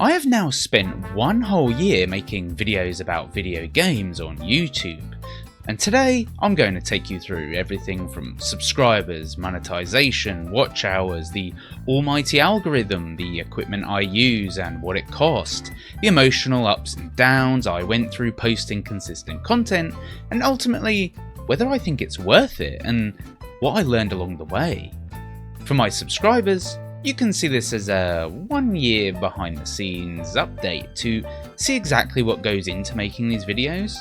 I have now spent one whole year making videos about video games on YouTube, and today I'm going to take you through everything from subscribers, monetization, watch hours, the almighty algorithm, the equipment I use and what it cost, the emotional ups and downs I went through posting consistent content, and ultimately whether I think it's worth it and what I learned along the way. For my subscribers, you can see this as a 1 year behind the scenes update to see exactly what goes into making these videos.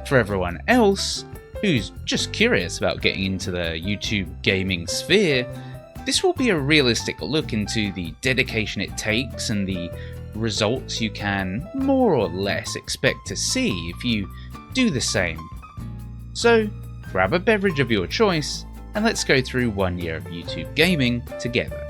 For everyone else who's just curious about getting into the YouTube gaming sphere, this will be a realistic look into the dedication it takes and the results you can more or less expect to see if you do the same. So grab a beverage of your choice and let's go through 1 year of YouTube gaming together.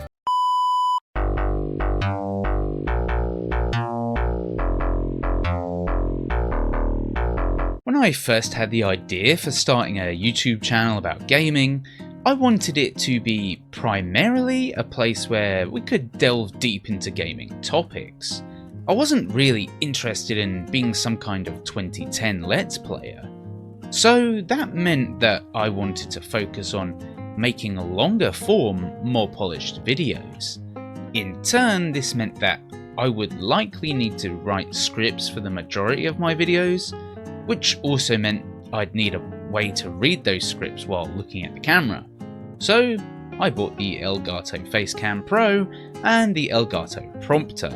When I first had the idea for starting a YouTube channel about gaming, I wanted it to be primarily a place where we could delve deep into gaming topics. I wasn't really interested in being some kind of 2010 Let's Player. So that meant that I wanted to focus on making longer form, more polished videos. In turn, this meant that I would likely need to write scripts for the majority of my videos, which also meant I'd need a way to read those scripts while looking at the camera. So I bought the Elgato Facecam Pro and the Elgato Prompter.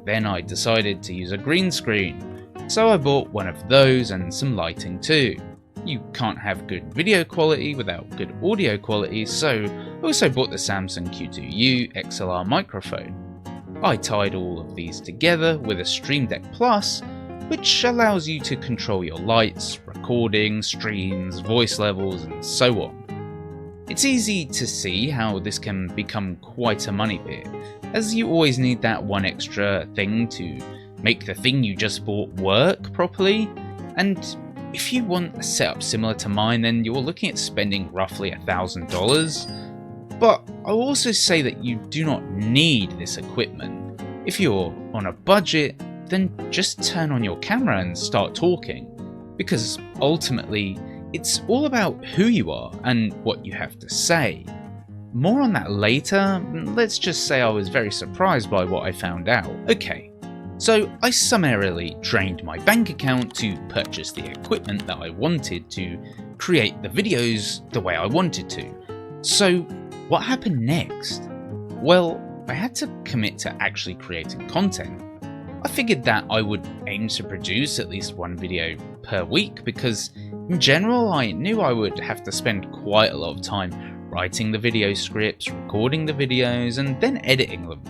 Then I decided to use a green screen, so I bought one of those and some lighting too. You can't have good video quality without good audio quality, so I also bought the Samsung Q2U XLR microphone. I tied all of these together with a Stream Deck Plus, which allows you to control your lights, recording, streams, voice levels, and so on. It's easy to see how this can become quite a money pit, as you always need that one extra thing to make the thing you just bought work properly, and if you want a setup similar to mine, then you're looking at spending roughly $1,000. But I'll also say that you do not need this equipment. If you're on a budget, then just turn on your camera and start talking, because ultimately it's all about who you are and what you have to say. More on that later. Let's just say I was very surprised by what I found out. Okay, so I summarily drained my bank account to purchase the equipment that I wanted to create the videos the way I wanted to. So what happened next? Well, I had to commit to actually creating content. I figured that I would aim to produce at least one video per week because in general I knew I would have to spend quite a lot of time writing the video scripts, recording the videos, and then editing them.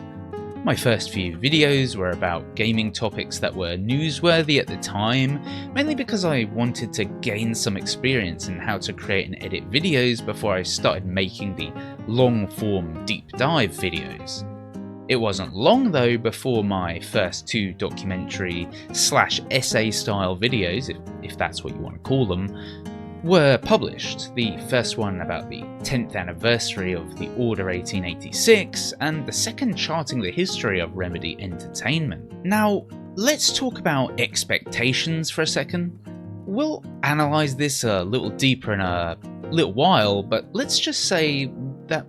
My first few videos were about gaming topics that were newsworthy at the time, mainly because I wanted to gain some experience in how to create and edit videos before I started making the long-form deep dive videos. It wasn't long though before my first two documentary/essay style videos, if that's what you want to call them, were published. The first one about the 10th anniversary of the Order 1886, and the second charting the history of Remedy Entertainment. Now, let's talk about expectations for a second. We'll analyze this a little deeper in a little while, but let's just say that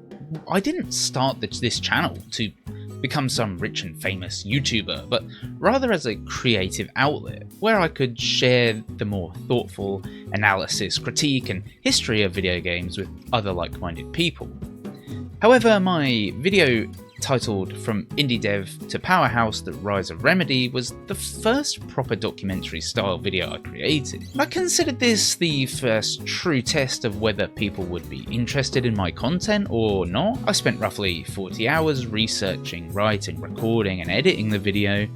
I didn't start this channel to become some rich and famous YouTuber, but rather as a creative outlet where I could share the more thoughtful analysis, critique, and history of video games with other like-minded people. However, my video titled From Indie Dev to Powerhouse: The Rise of Remedy was the first proper documentary style video I created. I considered this the first true test of whether people would be interested in my content or not. I spent roughly 40 hours researching, writing, recording, and editing the video.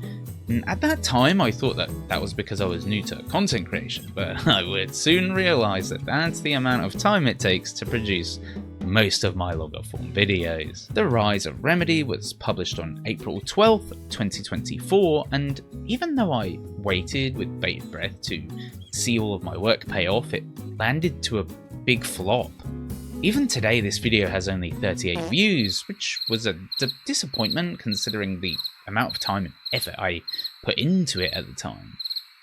And at that time I thought that was because I was new to content creation, but I would soon realise that that's the amount of time it takes to produce most of my longer form videos. The Rise of Remedy was published on April 12th, 2024, and even though I waited with bated breath to see all of my work pay off, it landed to a big flop. Even today this video has only 38 views, which was a disappointment considering the amount of time and effort I put into it at the time.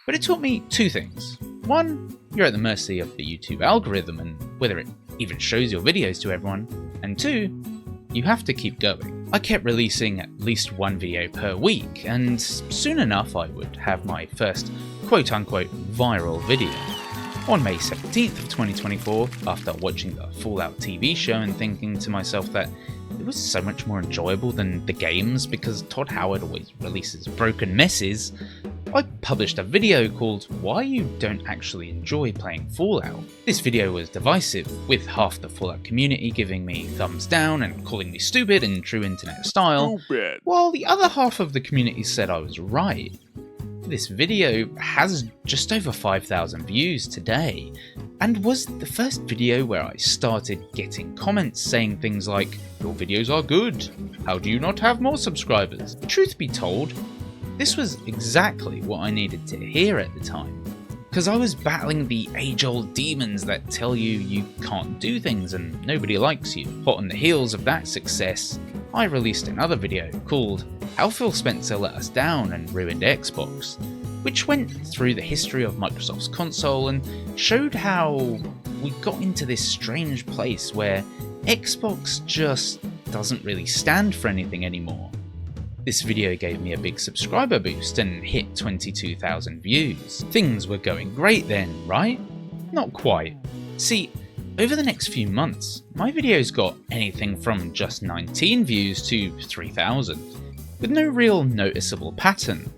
But it taught me two things. One, you're at the mercy of the YouTube algorithm and whether it even shows your videos to everyone. And two, you have to keep going. I kept releasing at least one video per week, and soon enough I would have my first quote-unquote viral video. On May 17th of 2024, after watching the Fallout TV show and thinking to myself that it was so much more enjoyable than the games because Todd Howard always releases broken messes, I published a video called Why You Don't Actually Enjoy Playing Fallout. This video was divisive, with half the Fallout community giving me thumbs down and calling me stupid in true internet style, while the other half of the community said I was right. This video has just over 5,000 views today, and was the first video where I started getting comments saying things like, "Your videos are good, how do you not have more subscribers?" Truth be told, this was exactly what I needed to hear at the time, because I was battling the age-old demons that tell you can't do things and nobody likes you. Hot on the heels of that success, I released another video called How Phil Spencer Let Us Down and Ruined Xbox, which went through the history of Microsoft's console and showed how we got into this strange place where Xbox just doesn't really stand for anything anymore. This video gave me a big subscriber boost and hit 22,000 views. Things were going great then, right? Not quite. See, over the next few months, my videos got anything from just 19 views to 3,000, with no real noticeable pattern.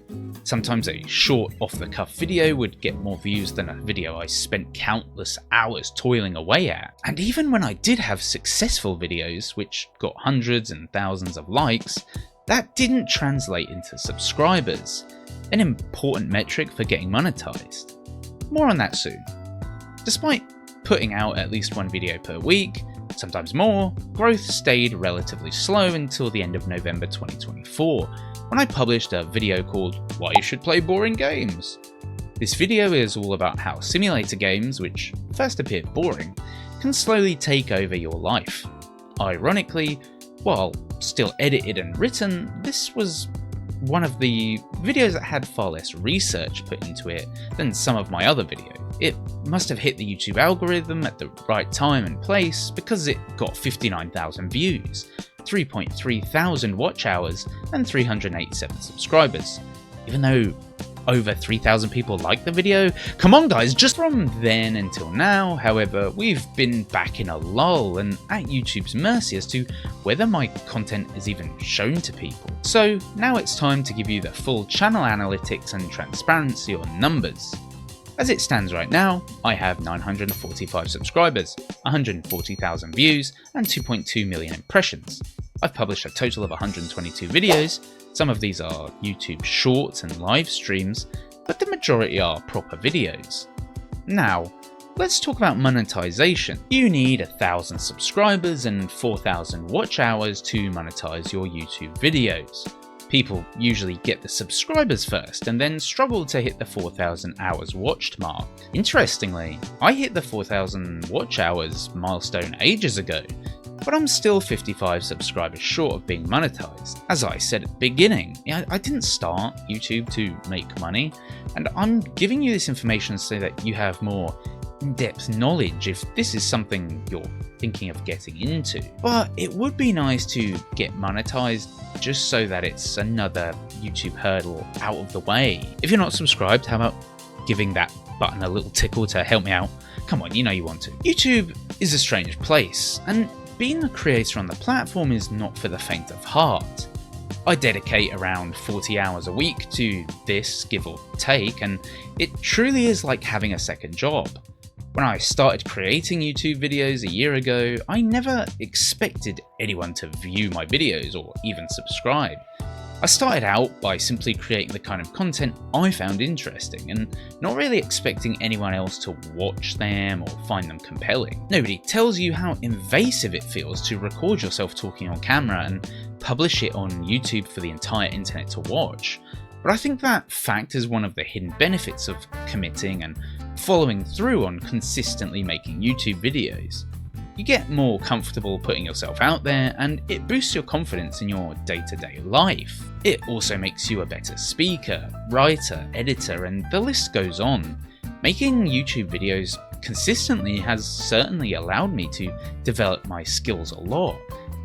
Sometimes a short off-the-cuff video would get more views than a video I spent countless hours toiling away at. And even when I did have successful videos, which got hundreds and thousands of likes, that didn't translate into subscribers, an important metric for getting monetized. More on that soon. Despite putting out at least one video per week, sometimes more, growth stayed relatively slow until the end of November 2024, when I published a video called Why You Should Play Boring Games. This video is all about how simulator games, which first appear boring, can slowly take over your life. Ironically, while still edited and written, this was one of the videos that had far less research put into it than some of my other videos. It must have hit the YouTube algorithm at the right time and place because it got 59,000 views, 3.3 thousand watch hours, and 387 subscribers. Even though over 3,000 people liked the video. Come on guys, just from then until now, however, we've been back in a lull and at YouTube's mercy as to whether my content is even shown to people. So now it's time to give you the full channel analytics and transparency on numbers. As it stands right now, I have 945 subscribers, 140,000 views, and 2.2 million impressions. I've published a total of 122 videos. Some of these are YouTube shorts and live streams, but the majority are proper videos. Now, let's talk about monetization. You need 1,000 subscribers and 4,000 watch hours to monetize your YouTube videos. People usually get the subscribers first and then struggle to hit the 4,000 hours watched mark. Interestingly, I hit the 4,000 watch hours milestone ages ago, but I'm still 55 subscribers short of being monetized. As I said at the beginning, I didn't start YouTube to make money, and I'm giving you this information so that you have more in-depth knowledge if this is something you're thinking of getting into. But it would be nice to get monetized just so that it's another YouTube hurdle out of the way. If you're not subscribed, how about giving that button a little tickle to help me out? Come on, you know you want to. YouTube is a strange place, and being a creator on the platform is not for the faint of heart. I dedicate around 40 hours a week to this, give or take, and it truly is like having a second job. When I started creating YouTube videos a year ago, I never expected anyone to view my videos or even subscribe. I started out by simply creating the kind of content I found interesting and not really expecting anyone else to watch them or find them compelling. Nobody tells you how invasive it feels to record yourself talking on camera and publish it on YouTube for the entire internet to watch. But I think that fact is one of the hidden benefits of committing and following through on consistently making YouTube videos. You get more comfortable putting yourself out there, and it boosts your confidence in your day-to-day life. It also makes you a better speaker, writer, editor, and the list goes on. Making YouTube videos consistently has certainly allowed me to develop my skills a lot,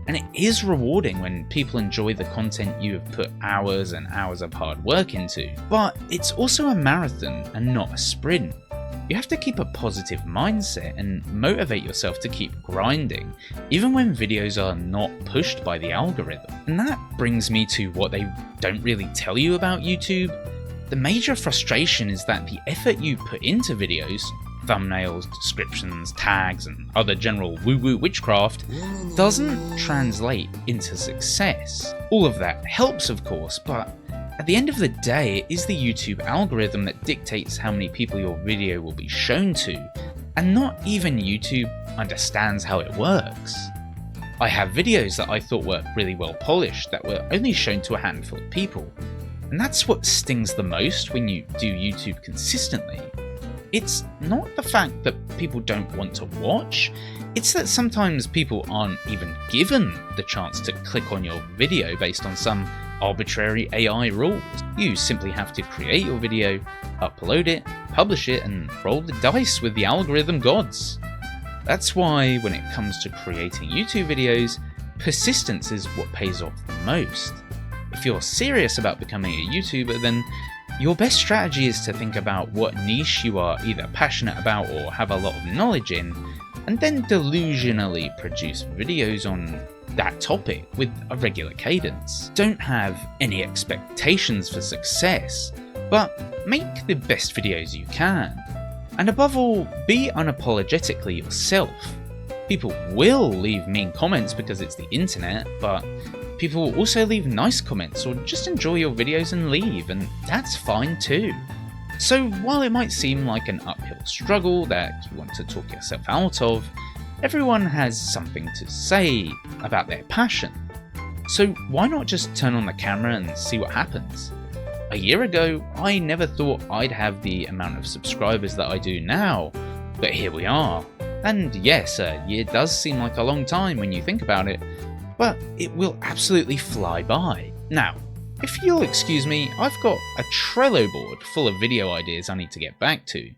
and it is rewarding when people enjoy the content you have put hours and hours of hard work into. But it's also a marathon and not a sprint. You have to keep a positive mindset and motivate yourself to keep grinding, even when videos are not pushed by the algorithm. And that brings me to what they don't really tell you about YouTube. The major frustration is that the effort you put into videos, thumbnails, descriptions, tags, and other general woo-woo witchcraft, doesn't translate into success. All of that helps, of course, but at the end of the day, it is the YouTube algorithm that dictates how many people your video will be shown to, and not even YouTube understands how it works. I have videos that I thought were really well polished that were only shown to a handful of people, and that's what stings the most when you do YouTube consistently. It's not the fact that people don't want to watch, it's that sometimes people aren't even given the chance to click on your video based on some arbitrary AI rules. You simply have to create your video, upload it, publish it, and roll the dice with the algorithm gods. That's why when it comes to creating YouTube videos, persistence is what pays off the most. If you're serious about becoming a YouTuber, then your best strategy is to think about what niche you are either passionate about or have a lot of knowledge in, and then delusionally produce videos on that topic with a regular cadence. Don't have any expectations for success, but make the best videos you can. And above all, be unapologetically yourself. People will leave mean comments because it's the internet, but people will also leave nice comments or just enjoy your videos and leave, and that's fine too. So while it might seem like an uphill struggle that you want to talk yourself out of, everyone has something to say about their passion. So why not just turn on the camera and see what happens? A year ago, I never thought I'd have the amount of subscribers that I do now, but here we are. And yes, a year does seem like a long time when you think about it, but it will absolutely fly by. Now, if you'll excuse me, I've got a Trello board full of video ideas I need to get back to.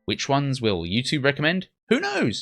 Which ones will YouTube recommend? Who knows?